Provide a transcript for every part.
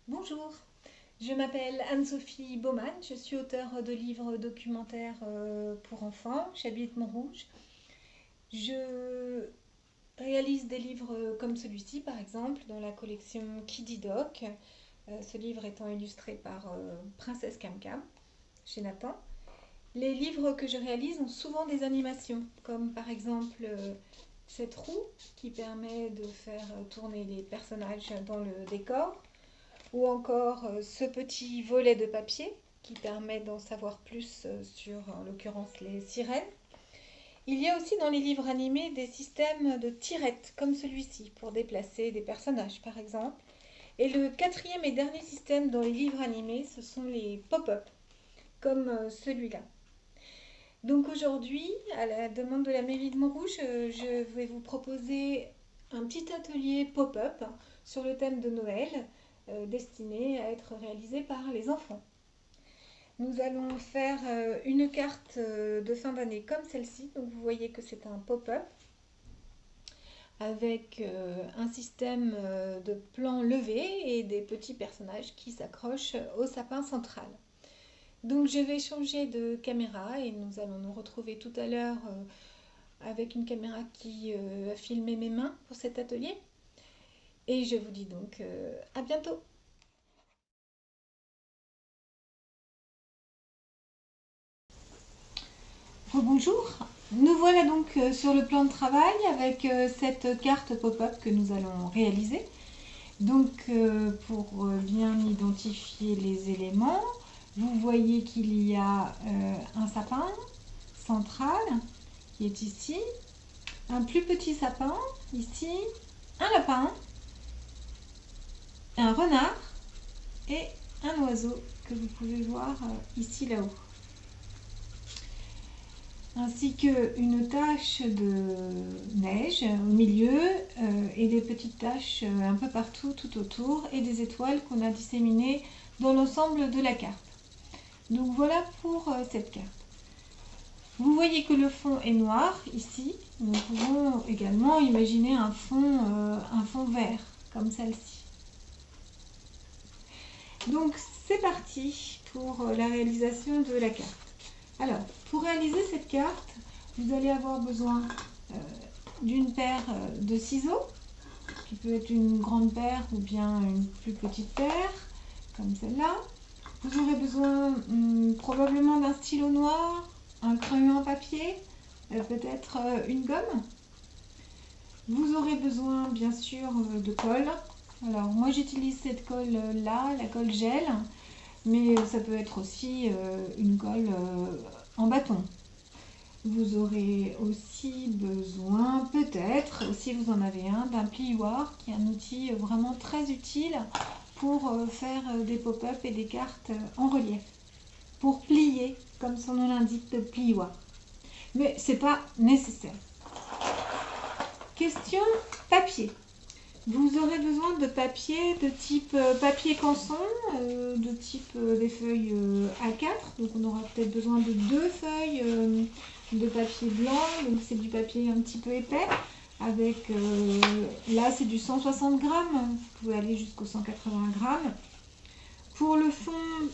Bonjour, je m'appelle Anne-Sophie Baumann, je suis auteure de livres documentaires pour enfants, j'habite Montrouge. Je réalise des livres comme celui-ci par exemple dans la collection Kididoc, ce livre étant illustré par Princesse Camcam chez Nathan. Les livres que je réalise ont souvent des animations, comme par exemple cette roue qui permet de faire tourner les personnages dans le décor, ou encore ce petit volet de papier qui permet d'en savoir plus sur, en l'occurrence, les sirènes. Il y a aussi dans les livres animés des systèmes de tirettes, comme celui-ci, pour déplacer des personnages, par exemple. Et le quatrième et dernier système dans les livres animés, ce sont les pop-up, comme celui-là. Donc aujourd'hui, à la demande de la mairie de Montrouge, je vais vous proposer un petit atelier pop-up sur le thème de Noël, destiné à être réalisé par les enfants. Nous allons faire une carte de fin d'année comme celle-ci. Donc vous voyez que c'est un pop-up avec un système de plans levés et des petits personnages qui s'accrochent au sapin central. Donc je vais changer de caméra et nous allons nous retrouver tout à l'heure avec une caméra qui a filmé mes mains pour cet atelier. Et je vous dis donc à bientôt. Bonjour, nous voilà donc sur le plan de travail avec cette carte pop-up que nous allons réaliser. Donc pour bien identifier les éléments, vous voyez qu'il y a un sapin central qui est ici, un plus petit sapin ici, un lapin, un renard et un oiseau que vous pouvez voir ici là-haut, ainsi qu'une tache de neige au milieu et des petites taches un peu partout tout autour et des étoiles qu'on a disséminées dans l'ensemble de la carte. Donc voilà pour cette carte. Vous voyez que le fond est noir ici. Nous pouvons également imaginer un fond vert comme celle-ci. Donc c'est parti pour la réalisation de la carte. Alors, pour réaliser cette carte, vous allez avoir besoin d'une paire de ciseaux, qui peut être une grande paire ou bien une plus petite paire, comme celle-là. Vous aurez besoin probablement d'un stylo noir, un crayon à papier, peut-être une gomme. Vous aurez besoin bien sûr de colle. Alors moi j'utilise cette colle-là, la colle gel, mais ça peut être aussi une colle en bâton. Vous aurez aussi besoin, peut-être, si vous en avez un, d'un plioir, qui est un outil vraiment très utile pour faire des pop-up et des cartes en relief. Pour plier, comme son nom l'indique, de plioir. Mais ce n'est pas nécessaire. Question papier. Vous aurez besoin de papier de type papier canson, de type des feuilles A4. Donc on aura peut-être besoin de 2 feuilles de papier blanc. Donc c'est du papier un petit peu épais. Avec, là c'est du 160 grammes. Vous pouvez aller jusqu'aux 180 grammes. Pour le fond,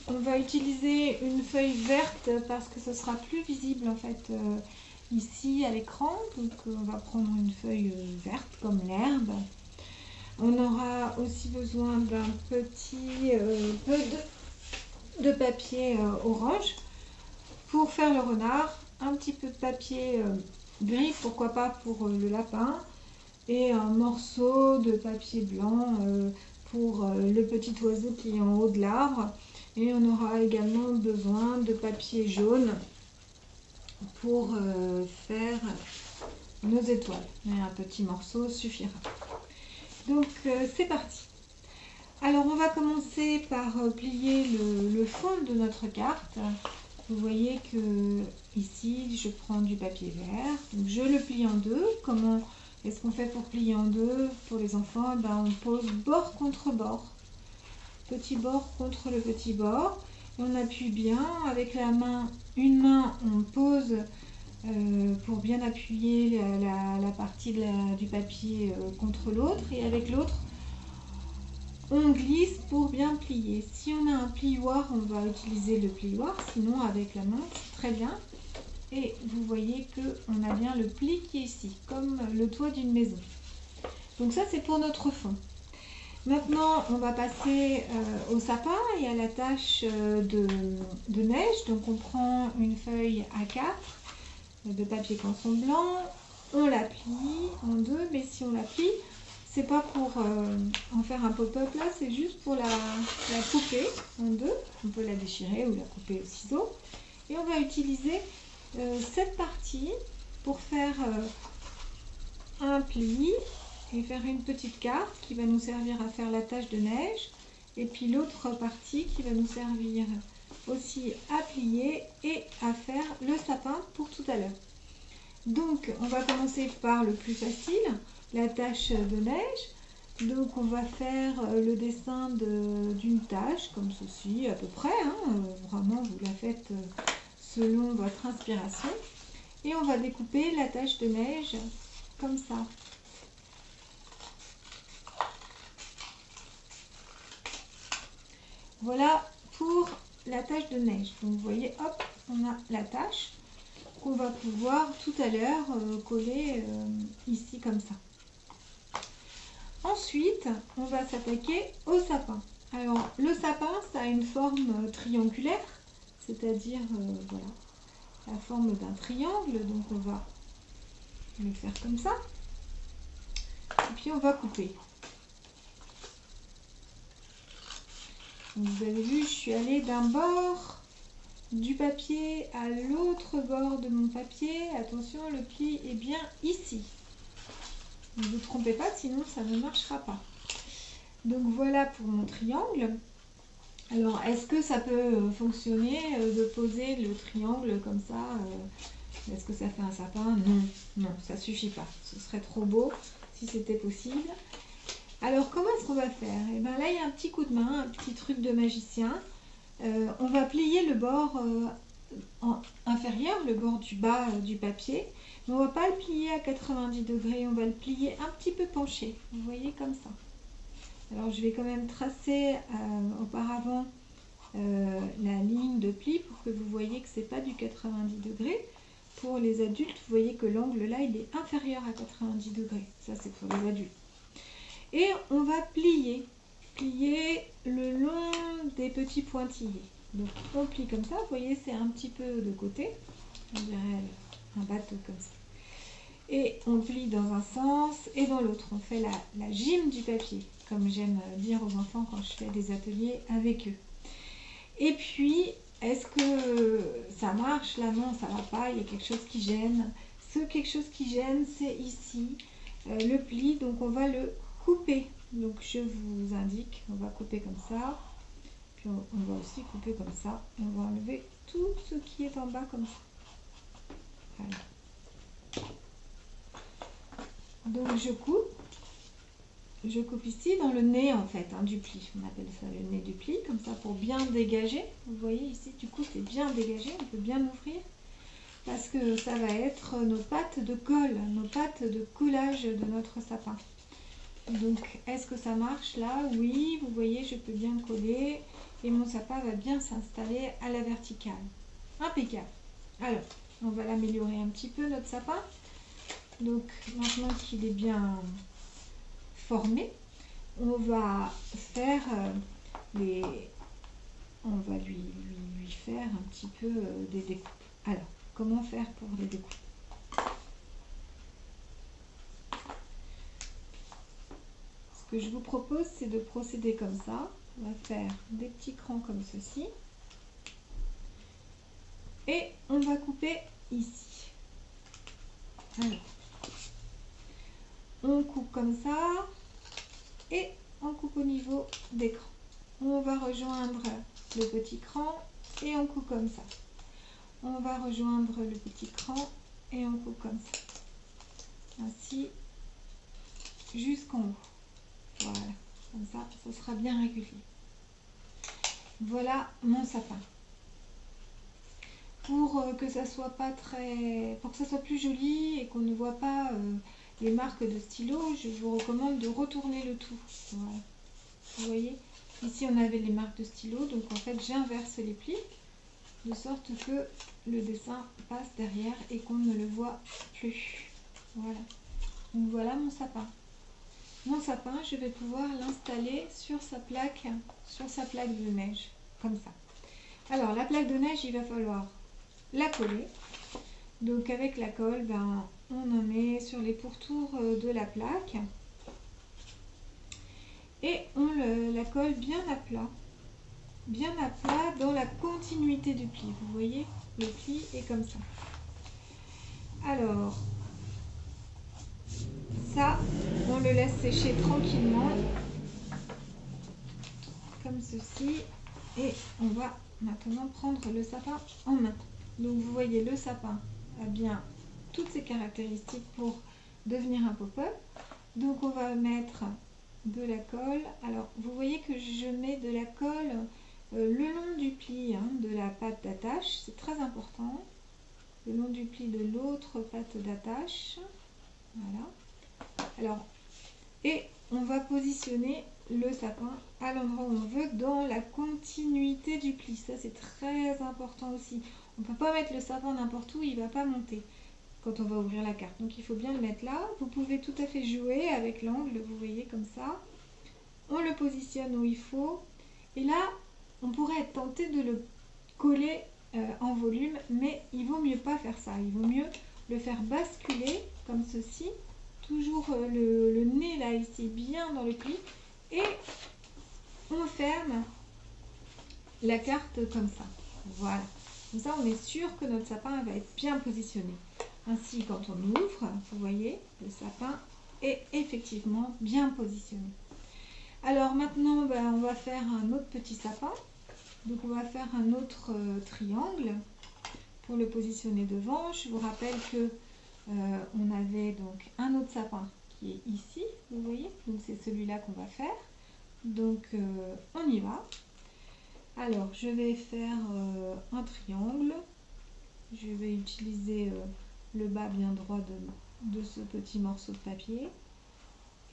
on va utiliser une feuille verte parce que ce sera plus visible en fait ici à l'écran. Donc on va prendre une feuille verte comme l'herbe. On aura aussi besoin d'un petit peu de papier orange pour faire le renard, un petit peu de papier gris, pourquoi pas pour le lapin, et un morceau de papier blanc pour le petit oiseau qui est en haut de l'arbre. Et on aura également besoin de papier jaune pour faire nos étoiles. Mais un petit morceau suffira. Donc c'est parti. Alors on va commencer par plier le fond de notre carte. Vous voyez que ici je prends du papier vert, donc je le plie en deux. Comment est-ce qu'on fait pour plier en deux pour les enfants? On pose bord contre bord, petit bord contre le petit bord, et on appuie bien avec la main. Une main on pose pour bien appuyer la partie du papier contre l'autre, et avec l'autre on glisse pour bien plier. Si on a un plioir, on va utiliser le plioir, sinon avec la main, c'est très bien. Et vous voyez qu'on a bien le pli qui est ici, comme le toit d'une maison. Donc ça, c'est pour notre fond. Maintenant, on va passer au sapin et à la tâche de neige. Donc on prend une feuille A4 de papier canson blanc, on la plie en deux, mais si on la plie, c'est pas pour en faire un pop-up là, c'est juste pour la couper en deux. On peut la déchirer ou la couper au ciseau. Et on va utiliser cette partie pour faire un pli et faire une petite carte qui va nous servir à faire la tâche de neige. Et puis l'autre partie qui va nous servir aussi à plier et à faire le sapin pour tout à l'heure. Donc on va commencer par le plus facile, la tâche de neige. Donc on va faire le dessin d'une tâche comme ceci à peu près, hein. Vraiment vous la faites selon votre inspiration. Et on va découper la tâche de neige comme ça. Voilà pour la tâche de neige. Donc vous voyez, hop, on a la tâche qu'on va pouvoir tout à l'heure coller ici comme ça. Ensuite, on va s'attaquer au sapin. Alors, le sapin, ça a une forme triangulaire, c'est-à-dire, voilà, la forme d'un triangle. Donc, on va le faire comme ça. Et puis, on va couper. Donc, vous avez vu, je suis allée d'un bord du papier à l'autre bord de mon papier. Attention, le pli est bien ici. Ne vous trompez pas, sinon ça ne marchera pas. Donc voilà pour mon triangle. Alors, est-ce que ça peut fonctionner de poser le triangle comme ça Est-ce que ça fait un sapin? Non, non, ça suffit pas. Ce serait trop beau si c'était possible. Alors, comment est-ce qu'on va faire? Et bien là, il y a un petit coup de main, un petit truc de magicien. On va plier le bord inférieur, le bord du bas du papier. Mais on ne va pas le plier à 90 degrés, on va le plier un petit peu penché. Vous voyez, comme ça. Alors, je vais quand même tracer auparavant la ligne de pli pour que vous voyez que ce n'est pas du 90 degrés. Pour les adultes, vous voyez que l'angle là, il est inférieur à 90 degrés. Ça, c'est pour les adultes. Et on va plier le long des petits pointillés. Donc on plie comme ça, vous voyez, c'est un petit peu de côté, on dirait un bateau comme ça. Et on plie dans un sens et dans l'autre. On fait la gym du papier, comme j'aime dire aux enfants quand je fais des ateliers avec eux. Et puis, est-ce que ça marche? Là, non, ça va pas, il y a quelque chose qui gêne. Ce quelque chose qui gêne, c'est ici, le pli, donc on va le couper. Donc je vous indique, on va couper comme ça, puis on va aussi couper comme ça, et on va enlever tout ce qui est en bas comme ça. Voilà. Donc je coupe ici dans le nez en fait, hein, du pli, on appelle ça le nez du pli, comme ça pour bien dégager. Vous voyez ici, du coup c'est bien dégagé, on peut bien ouvrir, parce que ça va être nos pattes de colle, nos pattes de collage de notre sapin. Donc, est-ce que ça marche là? Oui, vous voyez, je peux bien coller et mon sapin va bien s'installer à la verticale. Impeccable. Alors, on va l'améliorer un petit peu, notre sapin. Donc, maintenant qu'il est bien formé, on va faire on va lui faire un petit peu des découpes. Alors, comment faire pour les découpes? Ce que je vous propose, c'est de procéder comme ça. On va faire des petits crans comme ceci. Et on va couper ici. Alors, on coupe comme ça. Et on coupe au niveau des crans. On va rejoindre le petit cran et on coupe comme ça. On va rejoindre le petit cran et on coupe comme ça. Ainsi, jusqu'en haut. Voilà, comme ça, ça sera bien régulier. Voilà mon sapin. Pour que ça soit pas très, pour que ça soit plus joli et qu'on ne voit pas les marques de stylo, je vous recommande de retourner le tout. Voilà. Vous voyez, ici on avait les marques de stylo, donc en fait j'inverse les plis de sorte que le dessin passe derrière et qu'on ne le voit plus. Voilà. Donc voilà mon sapin. Mon sapin, je vais pouvoir l'installer sur sa plaque de neige, comme ça. Alors la plaque de neige, il va falloir la coller. Donc avec la colle, ben, on en met sur les pourtours de la plaque et on la colle bien à plat dans la continuité du pli. Vous voyez, le pli est comme ça. Alors ça, on le laisse sécher tranquillement comme ceci et on va maintenant prendre le sapin en main. Donc vous voyez, le sapin a bien toutes ses caractéristiques pour devenir un pop-up. Donc on va mettre de la colle. Alors vous voyez que je mets de la colle le long du pli de la patte d'attache, c'est très important, le long du pli de l'autre patte d'attache. Voilà. Alors, et on va positionner le sapin à l'endroit où on veut dans la continuité du pli. Ça c'est très important aussi. On ne peut pas mettre le sapin n'importe où, il ne va pas monter quand on va ouvrir la carte. Donc il faut bien le mettre là. Vous pouvez tout à fait jouer avec l'angle, vous voyez comme ça. On le positionne où il faut. Et là, on pourrait être tenté de le coller en volume, mais il vaut mieux pas faire ça. Il vaut mieux le faire basculer comme ceci. Toujours le nez là ici bien dans le pli. Et on ferme la carte comme ça. Voilà. Comme ça, on est sûr que notre sapin va être bien positionné. Ainsi, quand on ouvre, vous voyez, le sapin est effectivement bien positionné. Alors maintenant, ben, on va faire un autre petit sapin. Donc on va faire un autre triangle pour le positionner devant. Je vous rappelle que on avait donc un autre sapin qui est ici, vous voyez. Donc c'est celui-là qu'on va faire. Donc on y va. Alors je vais faire un triangle. Je vais utiliser le bas bien droit de ce petit morceau de papier.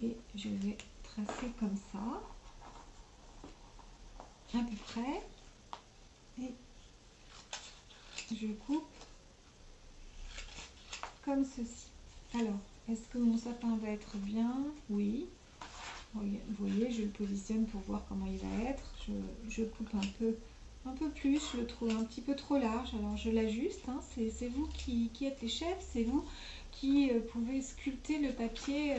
Et je vais tracer comme ça, à peu près. Et je coupe comme ceci. Alors, est-ce que mon sapin va être bien? Oui. Vous voyez, je le positionne pour voir comment il va être. Je coupe un peu plus, je le trouve un petit peu trop large. Alors, je l'ajuste. Hein. C'est vous qui êtes les chefs, c'est vous qui pouvez sculpter le papier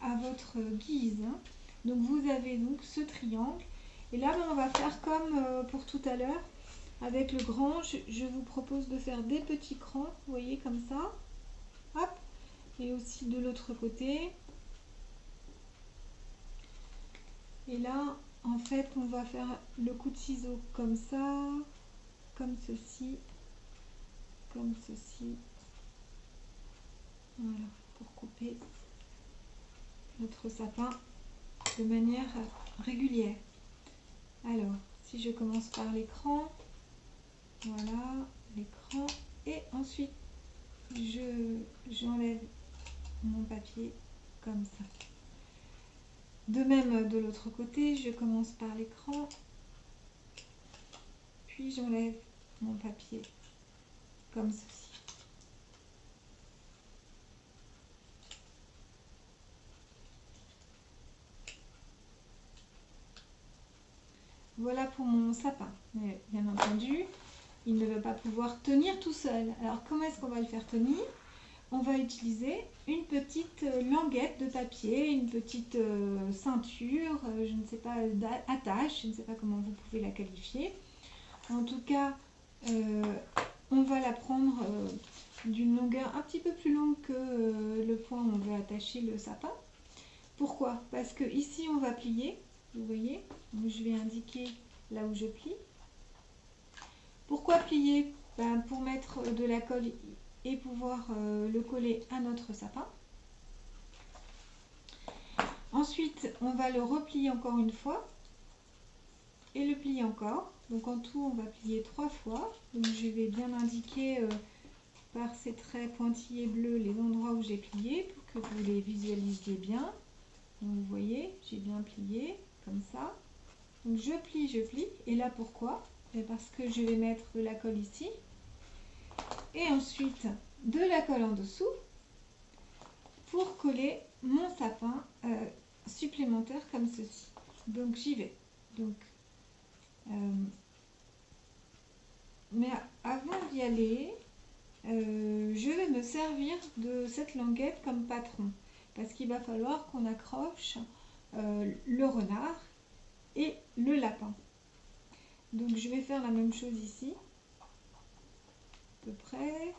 à votre guise. Hein. Donc, vous avez donc ce triangle. Et là, on va faire comme pour tout à l'heure. Avec le grand, je vous propose de faire des petits crans, vous voyez, comme ça. Hop. Et aussi de l'autre côté. Et là, en fait, on va faire le coup de ciseau comme ça, comme ceci, comme ceci. Voilà, pour couper notre sapin de manière régulière. Alors, si je commence par l'écran, voilà, l'écran, et ensuite, j'enlève mon papier comme ça. De même de l'autre côté, je commence par l'écran, puis j'enlève mon papier comme ceci. Voilà pour mon sapin. Mais bien entendu, il ne va pas pouvoir tenir tout seul. Alors comment est-ce qu'on va le faire tenir? On va utiliser une petite languette de papier, une petite ceinture, je ne sais pas, attache, je ne sais pas comment vous pouvez la qualifier. En tout cas, on va la prendre d'une longueur un petit peu plus longue que le point où on veut attacher le sapin. Pourquoi? Parce que ici on va plier, vous voyez, donc je vais indiquer là où je plie. Pourquoi plier? Ben, pour mettre de la colle et pouvoir le coller à notre sapin. Ensuite, on va le replier encore une fois et le plier encore. Donc en tout, on va plier 3 fois. Donc je vais bien indiquer par ces traits pointillés bleus les endroits où j'ai plié pour que vous les visualisiez bien. Donc vous voyez, j'ai bien plié comme ça. Donc je plie, et là pourquoi? Parce que je vais mettre de la colle ici, et ensuite de la colle en dessous, pour coller mon sapin supplémentaire comme ceci. Donc j'y vais. Donc, mais avant d'y aller, je vais me servir de cette languette comme patron, parce qu'il va falloir qu'on accroche le renard et le lapin. Donc je vais faire la même chose ici, à peu près.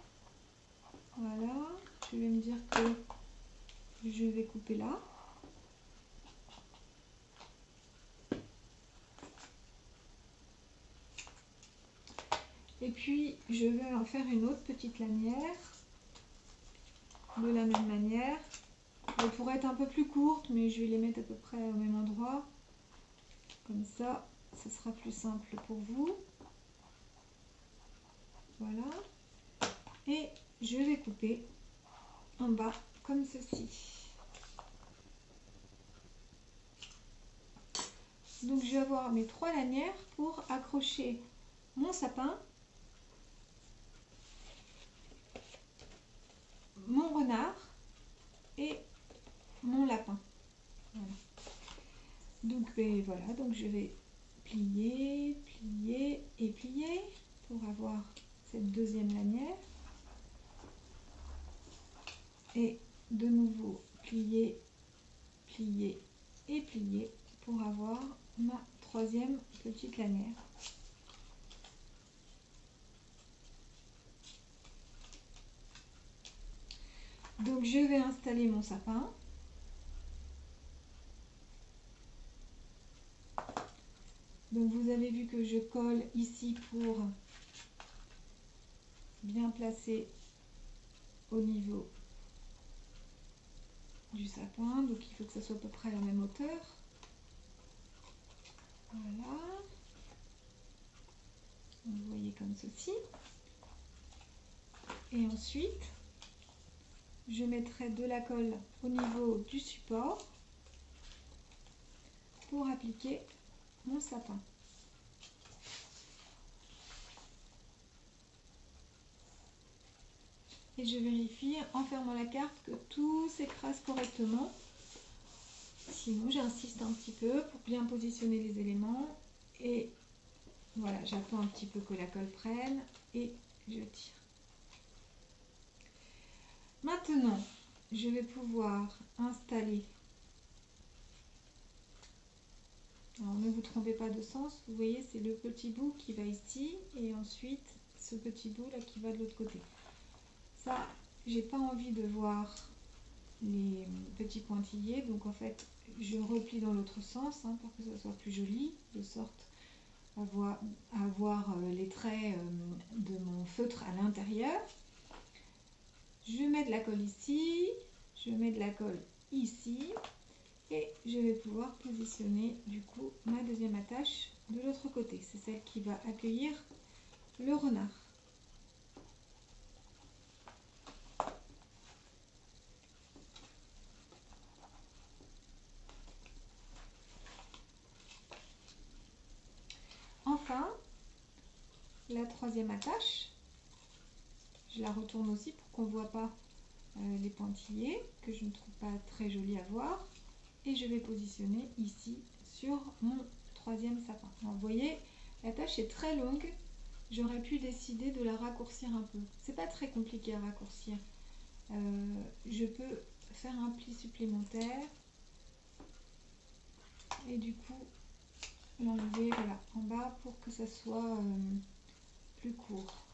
Voilà, je vais me dire que je vais couper là. Et puis je vais en faire une autre petite lanière de la même manière. Elle pourrait être un peu plus courte, mais je vais les mettre à peu près au même endroit. Comme ça, ce sera plus simple pour vous. Voilà. Et je vais couper en bas comme ceci. Donc je vais avoir mes 3 lanières pour accrocher mon sapin, mon renard et mon lapin. Voilà. Donc voilà, donc je vais plier, plier et plier pour avoir cette deuxième lanière. Et de nouveau plier, plier et plier pour avoir ma troisième petite lanière. Donc je vais installer mon sapin. Donc vous avez vu que je colle ici pour bien placer au niveau du sapin. Donc il faut que ça soit à peu près à la même hauteur. Voilà. Vous voyez comme ceci. Et ensuite, je mettrai de la colle au niveau du support pour appliquer mon sapin. Et je vérifie en fermant la carte que tout s'écrase correctement. Sinon, j'insiste un petit peu pour bien positionner les éléments. Et voilà, j'attends un petit peu que la colle prenne et je tire. Maintenant, je vais pouvoir installer. Alors, ne vous trompez pas de sens. Vous voyez, c'est le petit bout qui va ici et ensuite ce petit bout là qui va de l'autre côté. Ça, j'ai pas envie de voir les petits pointillés, donc en fait je replie dans l'autre sens pour que ça soit plus joli, de sorte à avoir les traits de mon feutre à l'intérieur. Je mets de la colle ici, je mets de la colle ici et je vais pouvoir positionner du coup ma deuxième attache de l'autre côté. C'est celle qui va accueillir le renard. Enfin, la troisième attache, je la retourne aussi pour qu'on ne voit pas les pointillés, que je ne trouve pas très joli à voir. Et je vais positionner ici sur mon troisième sapin. Alors, vous voyez, la tâche est très longue. J'aurais pu décider de la raccourcir un peu. C'est pas très compliqué à raccourcir. Je peux faire un pli supplémentaire et du coup l'enlever voilà, en bas pour que ça soit plus court.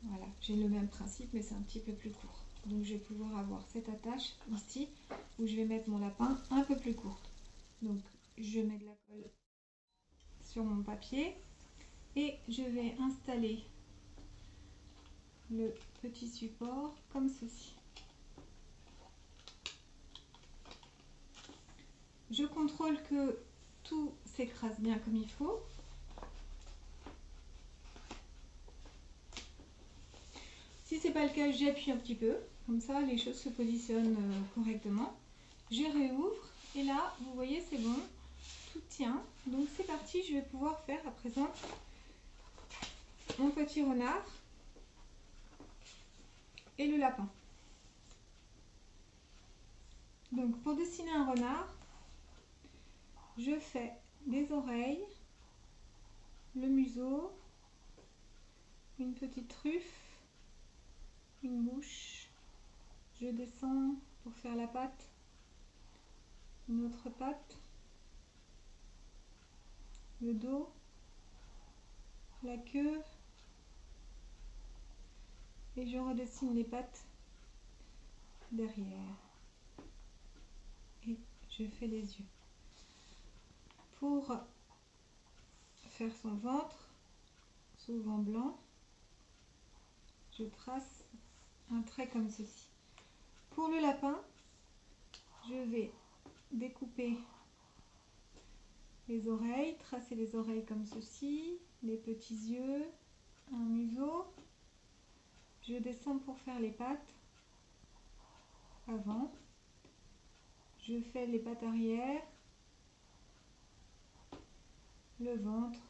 Voilà, j'ai le même principe mais c'est un petit peu plus court. Donc je vais pouvoir avoir cette attache ici où je vais mettre mon lapin un peu plus courte. Donc je mets de la colle sur mon papier et je vais installer le petit support comme ceci. Je contrôle que tout s'écrase bien comme il faut. Si c'est pas le cas, j'appuie un petit peu. Comme ça, les choses se positionnent correctement. Je réouvre et là, vous voyez, c'est bon. Tout tient. Donc c'est parti, je vais pouvoir faire à présent mon petit renard et le lapin. Donc pour dessiner un renard, je fais des oreilles, le museau, une petite truffe, une bouche. Je descends pour faire la patte, une autre patte, le dos, la queue et je redessine les pattes derrière et je fais les yeux. Pour faire son ventre, souvent blanc, je trace un trait comme ceci. Pour le lapin, je vais découper les oreilles, tracer les oreilles comme ceci, les petits yeux, un museau. Je descends pour faire les pattes avant. Je fais les pattes arrière, le ventre,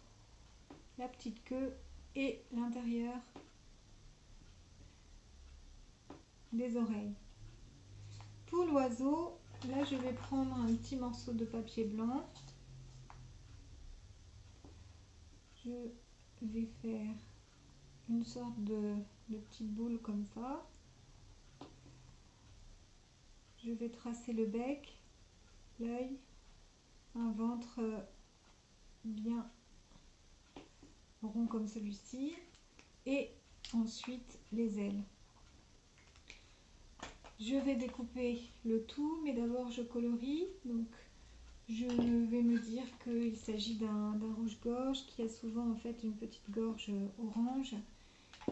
la petite queue et l'intérieur des oreilles. Pour l'oiseau, là je vais prendre un petit morceau de papier blanc. Je vais faire une sorte de petite boule comme ça. Je vais tracer le bec, l'œil, un ventre bien rond comme celui-ci et ensuite les ailes. Je vais découper le tout, mais d'abord je colorie. Donc je vais me dire qu'il s'agit d'un rouge-gorge qui a souvent en fait une petite gorge orange.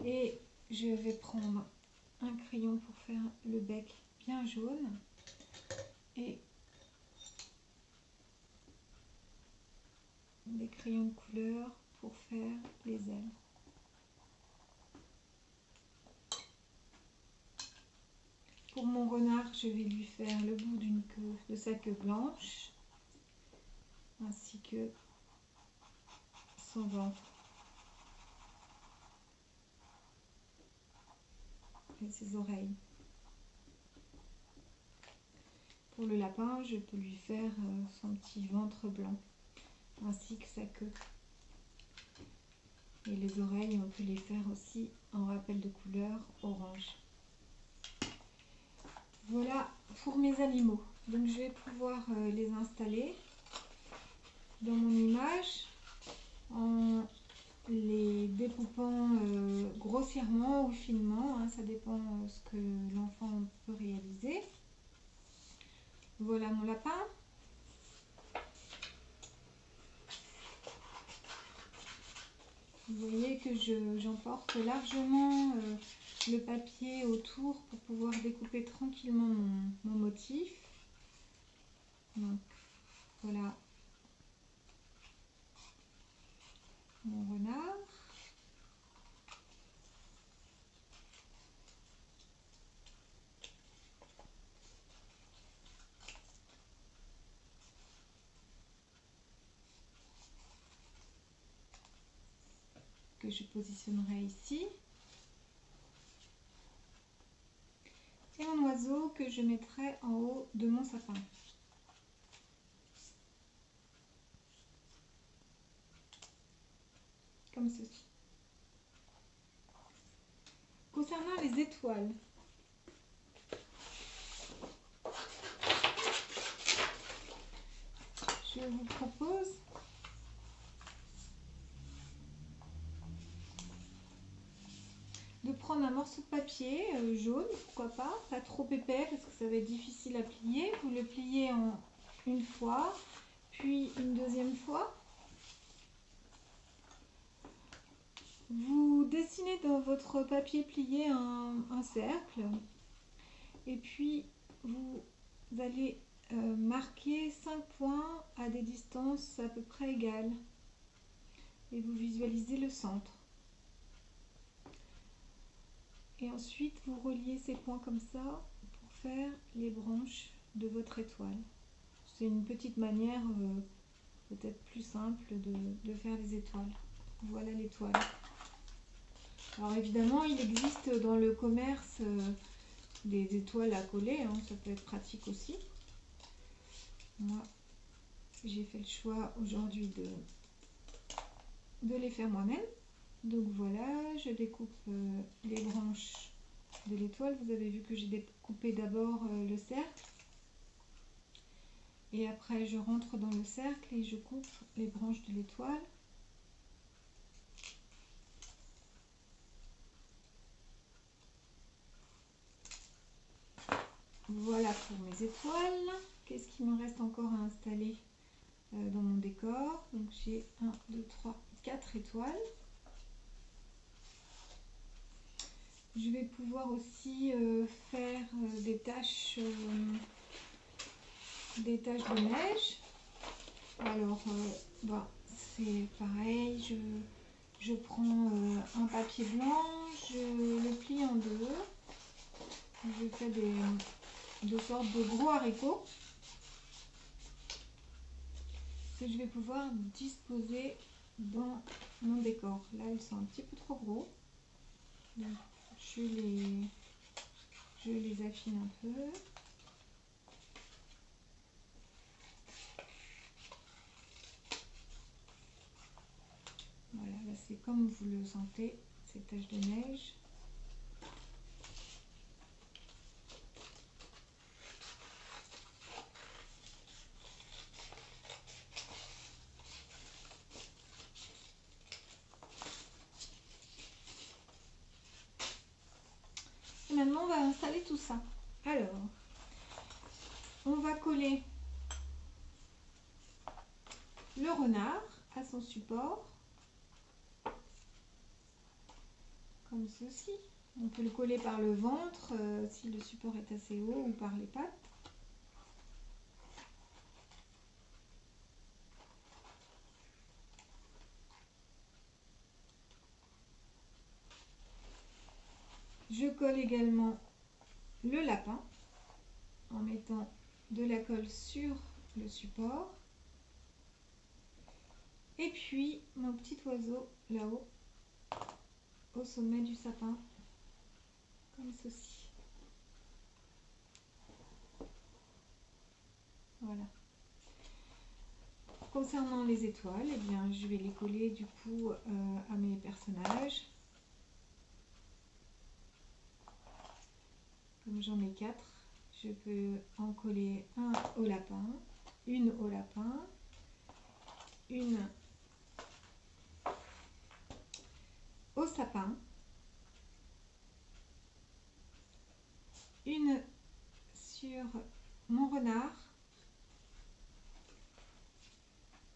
Et je vais prendre un crayon pour faire le bec bien jaune. Et des crayons de couleur pour faire les ailes. Pour mon renard, je vais lui faire le bout d'une queue, de sa queue blanche, ainsi que son ventre et ses oreilles. Pour le lapin, je peux lui faire son petit ventre blanc, ainsi que sa queue. Et les oreilles, on peut les faire aussi en rappel de couleur orange. Voilà pour mes animaux. Donc je vais pouvoir les installer dans mon image en les découpant grossièrement ou finement, hein, ça dépend ce que l'enfant peut réaliser. Voilà mon lapin. Vous voyez que j'emporte largement le papier autour pour pouvoir découper tranquillement mon motif. Donc voilà mon renard. Que je positionnerai ici. Et mon oiseau que je mettrai en haut de mon sapin. Comme ceci. Concernant les étoiles, je vous propose de prendre un morceau de papier jaune, pourquoi pas trop épais parce que ça va être difficile à plier. Vous le pliez en une fois, puis une deuxième fois. Vous dessinez dans votre papier plié un cercle et puis vous allez marquer 5 points à des distances à peu près égales et vous visualisez le centre. Et ensuite, vous reliez ces points comme ça pour faire les branches de votre étoile. C'est une petite manière peut-être plus simple de faire les étoiles. Voilà l'étoile. Alors évidemment, il existe dans le commerce des étoiles à coller, hein, ça peut être pratique aussi. Moi, j'ai fait le choix aujourd'hui de les faire moi-même. Donc voilà, je découpe les branches de l'étoile. Vous avez vu que j'ai découpé d'abord le cercle. Et après, je rentre dans le cercle et je coupe les branches de l'étoile. Voilà pour mes étoiles. Qu'est-ce qu'il me reste encore à installer dans mon décor? Donc j'ai 1, 2, 3, 4 étoiles. Je vais pouvoir aussi faire des taches de neige. Alors, c'est pareil, je prends un papier blanc, je le plie en deux. Je fais de sortes de gros haricots que je vais pouvoir disposer dans mon décor. Là, ils sont un petit peu trop gros. Donc, je les affine un peu. Voilà, là c'est comme vous le sentez, ces taches de neige. Et maintenant, on va installer tout ça. Alors, on va coller le renard à son support, comme ceci. On peut le coller par le ventre si le support est assez haut ou par les pattes. Je colle également le lapin en mettant de la colle sur le support. Et puis mon petit oiseau là-haut, au sommet du sapin, comme ceci. Voilà. Concernant les étoiles, eh bien, je vais les coller du coup à mes personnages. Comme j'en ai 4, je peux en coller un au lapin, une au lapin, une au sapin, une sur mon renard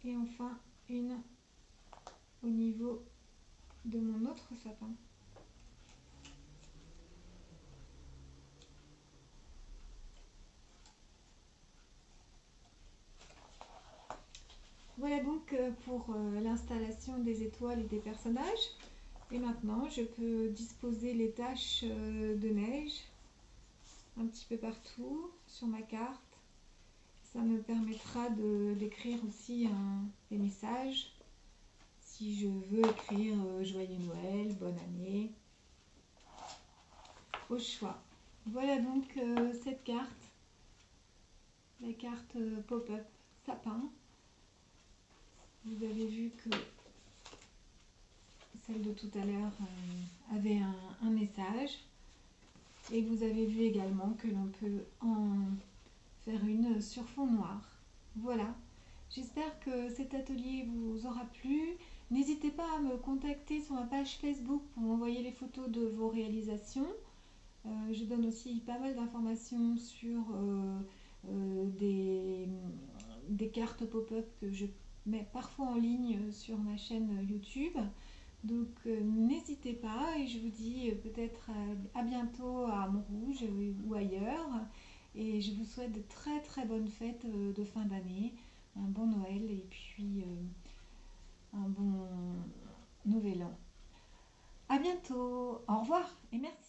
et enfin une au niveau de mon autre sapin. Voilà donc pour l'installation des étoiles et des personnages. Et maintenant, je peux disposer les taches de neige un petit peu partout sur ma carte. Ça me permettra d'écrire aussi des messages. Si je veux écrire Joyeux Noël, bonne année, au choix. Voilà donc cette carte, la carte pop-up sapin. Vous avez vu que celle de tout à l'heure avait un message. Et vous avez vu également que l'on peut en faire une sur fond noir. Voilà, j'espère que cet atelier vous aura plu. N'hésitez pas à me contacter sur ma page Facebook pour m'envoyer les photos de vos réalisations. Je donne aussi pas mal d'informations sur des cartes pop-up que je mets parfois en ligne sur ma chaîne YouTube. Donc n'hésitez pas et je vous dis peut-être à bientôt à Montrouge ou ailleurs. Et je vous souhaite de très très bonnes fêtes de fin d'année, un bon Noël et puis un bon Nouvel An. À bientôt, au revoir et merci.